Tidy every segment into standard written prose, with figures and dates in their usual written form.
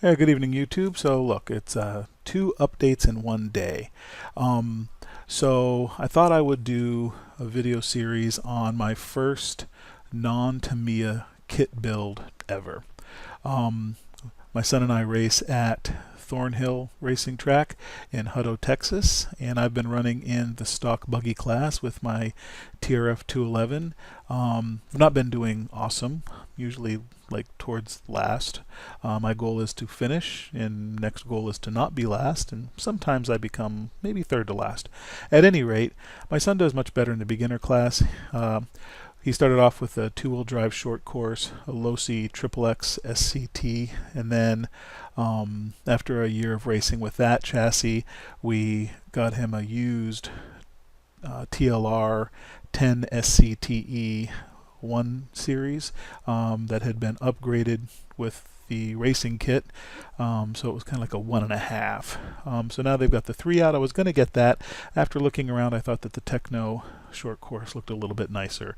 Yeah, good evening, YouTube. So look, it's two updates in one day. So I thought I would do a video series on my first non-Tamiya kit build ever. Um, my son and I race at Thornhill Racing Track in Hutto, Texas, and I've been running in the stock buggy class with my TRF 211. I've not been doing awesome, usually like towards last. My goal is to finish, and next goal is to not be last, and sometimes I become maybe third to last. At any rate, my son does much better in the beginner class. He started off with a two-wheel drive short course, a Losi XXX SCT, and then after a year of racing with that chassis, we got him a used TLR 10 SCTE 1 series that had been upgraded with the racing kit, so it was kind of like a 1.5. So now they've got the 3 out. I was going to get that. After looking around, I thought that the Tekno short course looked a little bit nicer.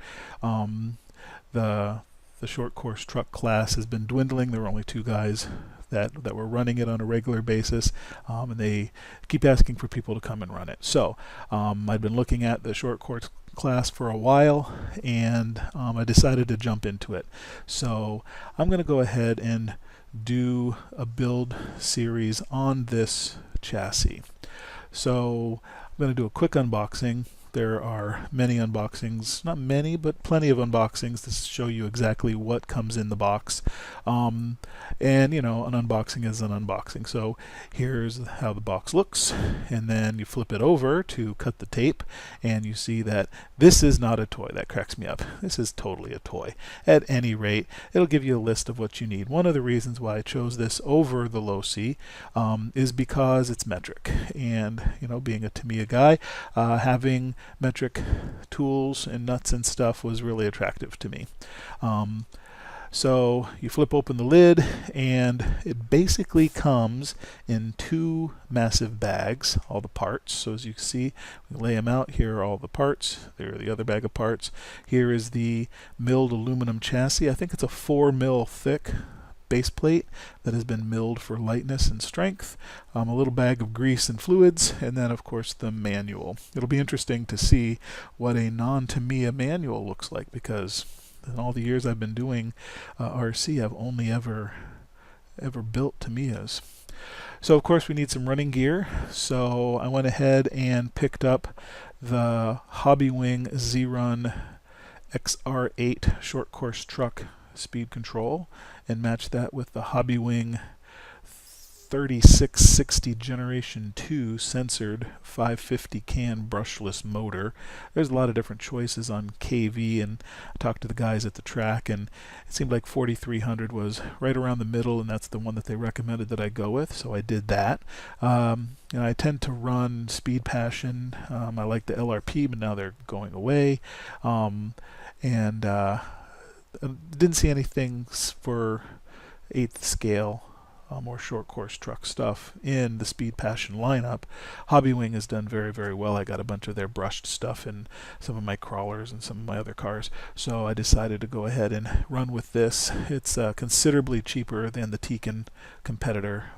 The short course truck class has been dwindling. There were only 2 guys that were running it on a regular basis, and they keep asking for people to come and run it. So I'd been looking at the short course class for a while, and I decided to jump into it. So I'm going to go ahead and do a build series on this chassis. So I'm going to do a quick unboxing. There are many unboxings, not many, but plenty of unboxings to show you exactly what comes in the box. And you know, an unboxing is an unboxing. So here's how the box looks, and then you flip it over to cut the tape, and you see that this is not a toy. That cracks me up. This is totally a toy. At any rate, it'll give you a list of what you need. One of the reasons why I chose this over the Losi is because it's metric, and you know, being a Tamiya guy, having metric tools and nuts and stuff was really attractive to me. So you flip open the lid, and it basically comes in 2 massive bags, all the parts. So as you can see, we lay them out. Here are all the parts. There are the other bag of parts. Here is the milled aluminum chassis. I think it's a 4 mil thick base plate that has been milled for lightness and strength, a little bag of grease and fluids, and then of course the manual. It'll be interesting to see what a non-Tamiya manual looks like, because in all the years I've been doing RC, I've only ever built Tamiyas. So of course we need some running gear, so I went ahead and picked up the Hobbywing Z-Run XR8 short course truck speed control and match that with the Hobbywing 3660 Generation 2 censored 550 can brushless motor. There's a lot of different choices on KV, and I talked to the guys at the track, and it seemed like 4300 was right around the middle, and that's the one that they recommended that I go with, so I did that. I tend to run Speed Passion. I like the LRP, but now they're going away. Didn't see anything for 8th scale or short course truck stuff in the Speed Passion lineup. Hobbywing has done very, very well. I got a bunch of their brushed stuff in some of my crawlers and some of my other cars, so I decided to go ahead and run with this. It's considerably cheaper than the Tekin competitor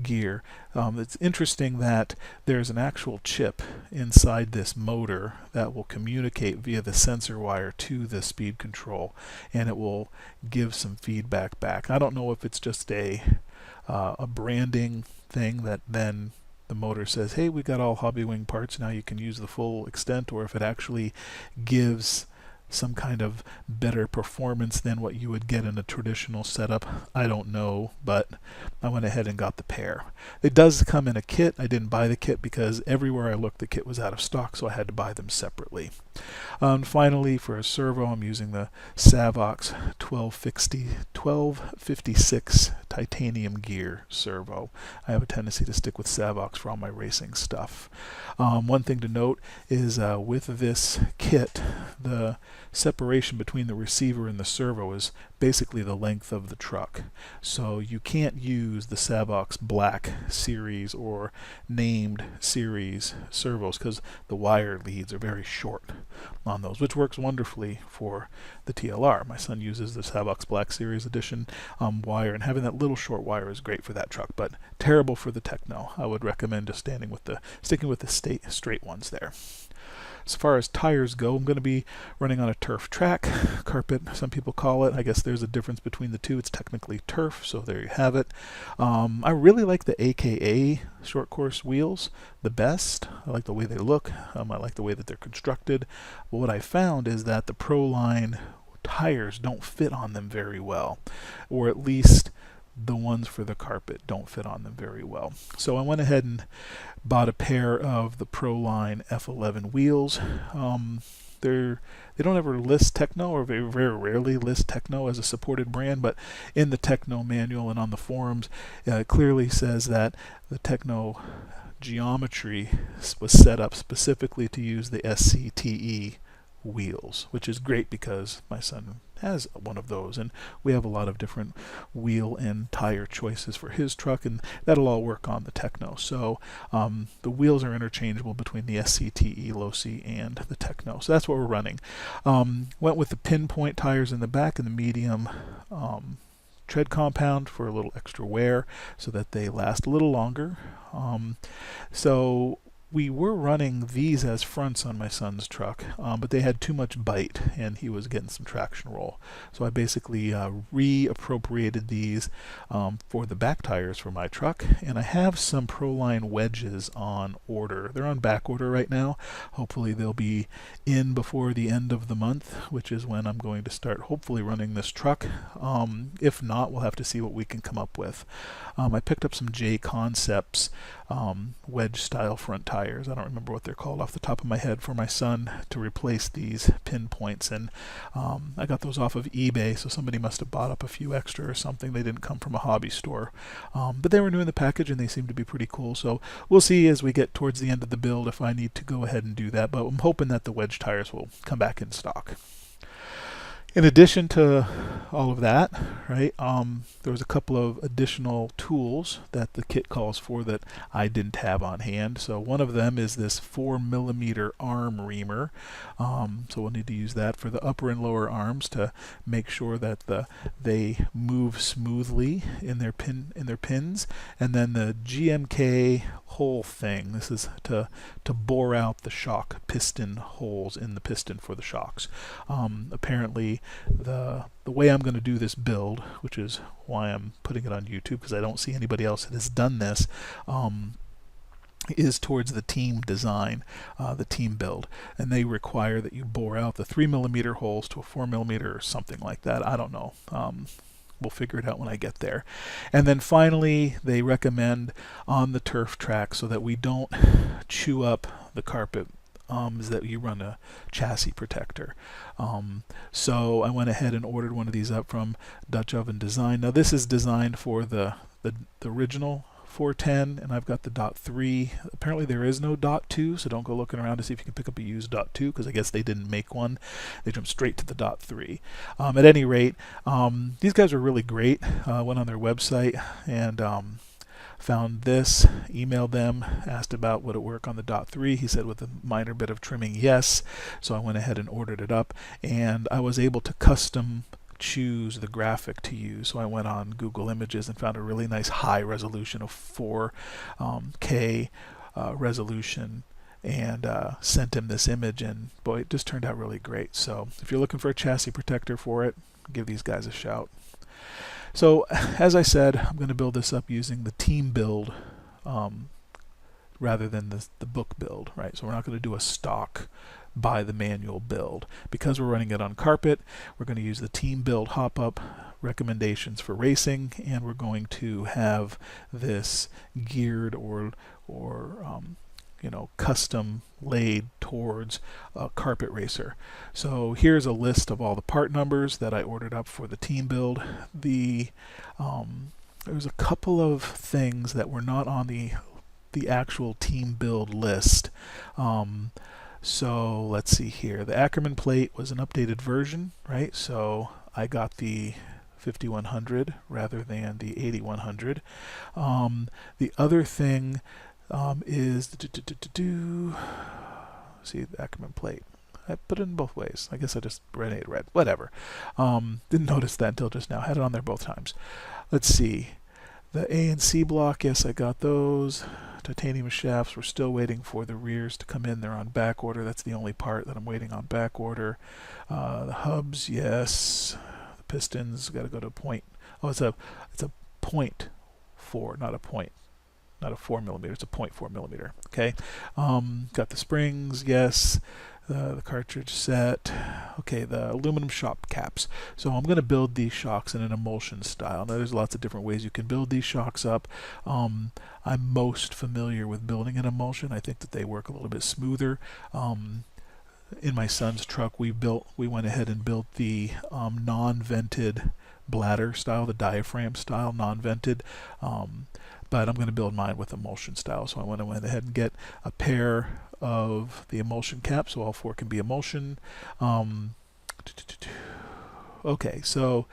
gear. It's interesting that there's an actual chip inside this motor that will communicate via the sensor wire to the speed control, and it will give some feedback back. I don't know if it's just a branding thing that then the motor says, hey, we got all Hobbywing parts, now you can use the full extent, or if it actually gives some kind of better performance than what you would get in a traditional setup. I don't know, but I went ahead and got the pair. It does come in a kit. I didn't buy the kit because everywhere I looked the kit was out of stock, so I had to buy them separately. Finally, for a servo, I'm using the Savox 1256 titanium gear servo. I have a tendency to stick with Savox for all my racing stuff. One thing to note is with this kit, the separation between the receiver and the servo is basically the length of the truck. So you can't use the Savox Black series or named series servos because the wire leads are very short on those, which works wonderfully for the TLR. My son uses the Savox Black Series Edition wire, and having that little short wire is great for that truck, but terrible for the Tekno. I would recommend just sticking with the straight ones there. As far as tires go, I'm going to be running on a turf track, carpet, some people call it. I guess there's a difference between the two. It's technically turf, so there you have it. I really like the AKA short course wheels the best. I like the way they look. I like the way that they're constructed. But what I found is that the Proline tires don't fit on them very well, or at least the ones for the carpet don't fit on them very well. So I went ahead and bought a pair of the Proline F11 wheels. They don't ever list Tekno, or very, very rarely list Tekno as a supported brand, but in the Tekno manual and on the forums, it clearly says that the Tekno geometry was set up specifically to use the SCTE wheels, which is great because my son has one of those, and we have a lot of different wheel and tire choices for his truck, and that'll all work on the Tekno. So the wheels are interchangeable between the SCTE Losi and the Tekno. So that's what we're running. Went with the pinpoint tires in the back and the medium tread compound for a little extra wear so that they last a little longer. So we were running these as fronts on my son's truck, but they had too much bite and he was getting some traction roll. So I basically reappropriated these for the back tires for my truck, and I have some Proline wedges on order. They're on back order right now. Hopefully they'll be in before the end of the month, which is when I'm going to start hopefully running this truck. If not, we'll have to see what we can come up with. I picked up some J Concepts wedge style front tires. I don't remember what they're called off the top of my head for my son to replace these pinpoints, and I got those off of eBay, so somebody must have bought up a few extra or something. They didn't come from a hobby store, but they were new in the package and they seem to be pretty cool. So we'll see as we get towards the end of the build if I need to go ahead and do that, but I'm hoping that the wedge tires will come back in stock. In addition to all of that, right, there was a couple of additional tools that the kit calls for that I didn't have on hand. So one of them is this 4mm arm reamer. So we'll need to use that for the upper and lower arms to make sure that they move smoothly in their pins. And then the GMK hole thing. This is to bore out the shock piston holes in the piston for the shocks. Apparently the way I'm going to do this build, which is why I'm putting it on YouTube because I don't see anybody else that has done this, is towards the team design, the team build, and they require that you bore out the 3mm holes to a 4mm or something like that. I don't know. We'll figure it out when I get there. And then finally, they recommend on the turf track, so that we don't chew up the carpet, is that you run a chassis protector. So I went ahead and ordered one of these up from Dutch Oven Design. Now this is designed for the original 410, and I've got the .3. Apparently there is no .2, so don't go looking around to see if you can pick up a used .2, because I guess they didn't make one. They jumped straight to the .3. At any rate, these guys are really great. Went on their website and found this, emailed them, asked about would it work on the .3. He said with a minor bit of trimming, yes. So I went ahead and ordered it up, and I was able to custom choose the graphic to use. So I went on Google Images and found a really nice high resolution of 4K resolution, and sent him this image, and boy, it just turned out really great. So if you're looking for a chassis protector for it, give these guys a shout. So as I said, I'm going to build this up using the team build rather than the book build, right? So we're not going to do a stock by the manual build. Because we're running it on carpet, we're going to use the team build hop-up recommendations for racing, and we're going to have this geared or custom laid towards a carpet racer. So here's a list of all the part numbers that I ordered up for the team build. There was a couple of things that were not on the actual team build list. So let's see here. The Ackerman plate was an updated version, right? So I got the 5100 rather than the 8100. The other thing is see the Ackerman plate. I put it in both ways. I guess I just red, whatever. Didn't notice that until just now. Had it on there both times. Let's see. The A and C block, yes, I got those. Titanium shafts, we're still waiting for the rears to come in. They're on back order. That's the only part that I'm waiting on back order. The hubs, yes. The pistons, got to go to a point. Oh, it's a 0.4, not a point. Not a 4 millimeter, it's a 0.4 millimeter. Okay. Got the springs, yes. The cartridge set. Okay, the aluminum shock caps. So I'm going to build these shocks in an emulsion style. Now there's lots of different ways you can build these shocks up. I'm most familiar with building an emulsion. I think that they work a little bit smoother. In my son's truck, we went ahead and built the non-vented bladder style, the diaphragm style, non-vented. But I'm going to build mine with emulsion style. So I went ahead and get a pair of the emulsion caps, so all four can be emulsion. Okay, so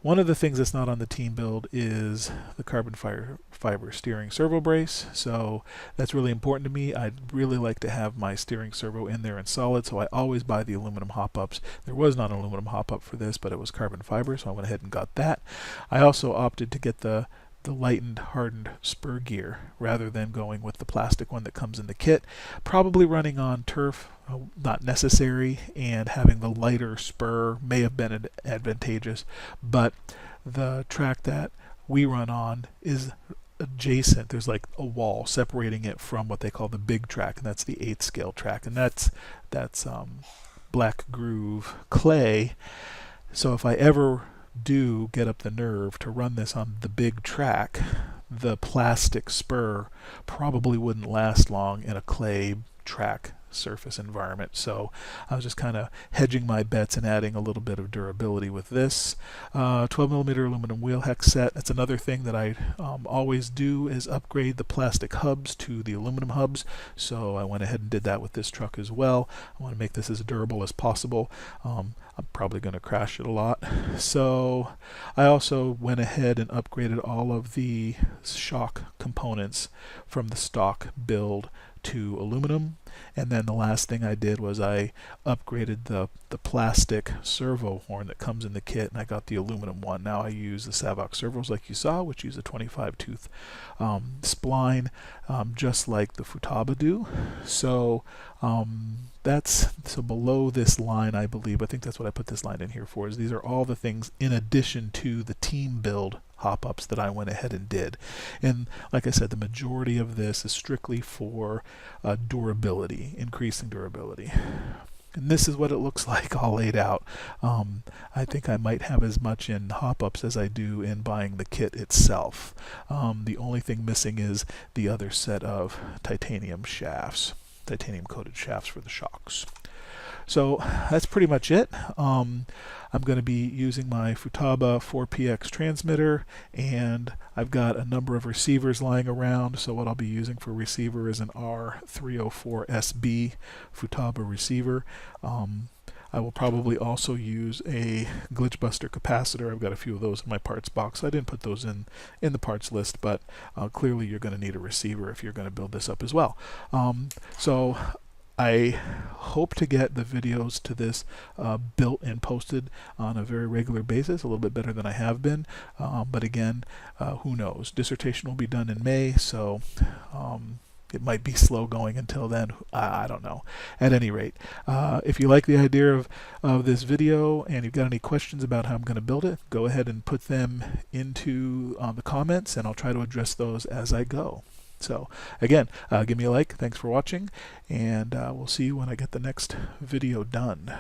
one of the things that's not on the team build is the carbon fiber steering servo brace. So that's really important to me. I'd really like to have my steering servo in there in solid, so I always buy the aluminum hop-ups. There was not an aluminum hop-up for this, but it was carbon fiber, so I went ahead and got that. I also opted to get the lightened hardened spur gear rather than going with the plastic one that comes in the kit. Probably running on turf, not necessary, and having the lighter spur may have been advantageous, but the track that we run on is adjacent. There's like a wall separating it from what they call the big track, and that's the 8th scale track, and that's black groove clay. So if I ever do get up the nerve to run this on the big track, the plastic spur probably wouldn't last long in a clay track surface environment. So I was just kind of hedging my bets and adding a little bit of durability with this. 12mm aluminum wheel hex set. That's another thing that I always do, is upgrade the plastic hubs to the aluminum hubs. So I went ahead and did that with this truck as well. I want to make this as durable as possible. I'm probably going to crash it a lot. So I also went ahead and upgraded all of the shock components from the stock build to aluminum. And then the last thing I did was I upgraded the plastic servo horn that comes in the kit, and I got the aluminum one. Now I use the Savox servos like you saw, which use a 25 tooth spline, just like the Futaba do. So so below this line, I think that's what I put this line in here for, is these are all the things in addition to the team build hop-ups that I went ahead and did. And like I said, the majority of this is strictly for durability, increasing durability. And this is what it looks like all laid out. I think I might have as much in hop-ups as I do in buying the kit itself. The only thing missing is the other set of titanium shafts, titanium coated shafts for the shocks. So that's pretty much it. I'm going to be using my Futaba 4PX transmitter, and I've got a number of receivers lying around. So what I'll be using for receiver is an R304SB Futaba receiver. I will probably also use a glitch buster capacitor. I've got a few of those in my parts box. I didn't put those in the parts list, but clearly you're going to need a receiver if you're going to build this up as well. So I hope to get the videos to this built and posted on a very regular basis, a little bit better than I have been. But again, who knows? Dissertation will be done in May, so it might be slow going until then. I don't know. At any rate, if you like the idea of this video and you've got any questions about how I'm going to build it, go ahead and put them into the comments, and I'll try to address those as I go. So again, give me a like. Thanks for watching, and we'll see you when I get the next video done.